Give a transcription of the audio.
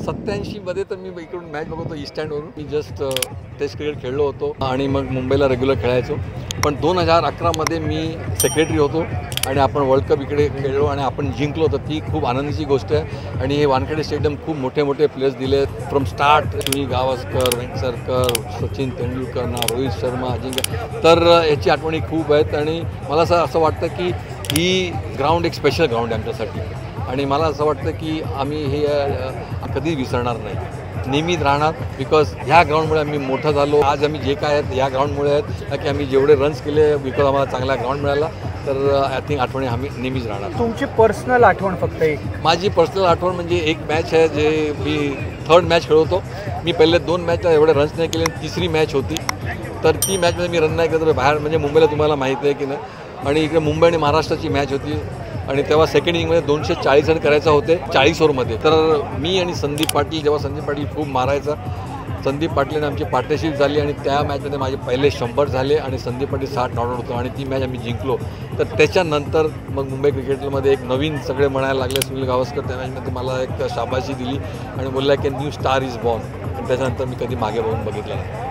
87 मध्ये तर मी इकडून मॅच बघतो ईस्ट स्टँडवरून. मी जस्ट टेस्ट क्रिकेट खेळलो होतो आणि मग मुंबईला रेग्युलर खेळायचो. पण 2011 मध्ये मी सेक्रेटरी होतो आणि आपण वर्ल्ड कप इकडे खेळलो आणि आपण जिंकलो. तर ती खूप आनंदाची गोष्ट आहे. आणि हे वानखेडे स्टेडियम खूप मोठे मोठे प्लेयर्स दिले फ्रॉम स्टार्ट. सुनील गावस्कर, वेंकसरकर, सचिन तेंडुलकर, रोहित शर्मा, अजिंक्य. तर याची आठवणी खूप आहेत आणि मला असं वाटतं की ही ग्राउंड एक स्पेशल ग्राउंड आहे आमच्यासाठी. आणि मला असं वाटतं की आम्ही हे कधी विसरणार नाही, नेहमीच राहणार. बिकॉज ह्या ग्राउंडमुळे आम्ही मोठं झालो. आज आम्ही जे काय आहेत ह्या ग्राउंडमुळे आहेत की आम्ही जेवढे रन्स केले बिकॉज आम्हाला चांगला ग्राउंड मिळाला. तर आय थिंक आठवणी आम्ही नेहमीच राहणार. तुमची पर्सनल आठवण फक्त एक? माझी पर्सनल आठवण म्हणजे एक मॅच आहे जे मी थर्ड मॅच खेळवतो. मी पहिले 2 मॅचला एवढे रन्स नाही केले. तिसरी मॅच होती तर ती मॅचमध्ये मी रन नाही केलं तर बाहेर म्हणजे मुंबईला तुम्हाला माहिती आहे की नाही. आणि इकडे मुंबई आणि महाराष्ट्राची मॅच होती आणि तेव्हा सेकंड इनिंगमध्ये 240 रन करायचा होते 40 ओव्हरमध्ये. तर मी आणि संदीप पाटील, जेव्हा संदीप पाटील खूप मारायचा, संदीप पाटलाने आमची पार्टनरशिप झाली आणि त्या मॅचमध्ये माझे पहिले 100 झाले आणि संदीप पाटील 60 नॉट आउट होतो आणि ती मॅच आम्ही जिंकलो. तर त्याच्यानंतर मग मुंबई क्रिकेटमध्ये एक नवीन सगळे म्हणायला लागले. सुनील गावस्कर त्या मॅचमध्ये मला एक शाबाशी दिली आणि बोलला की न्यू स्टार इज बॉर्न. आणि त्याच्यानंतर मी कधी मागे बघून बघितलं नाही.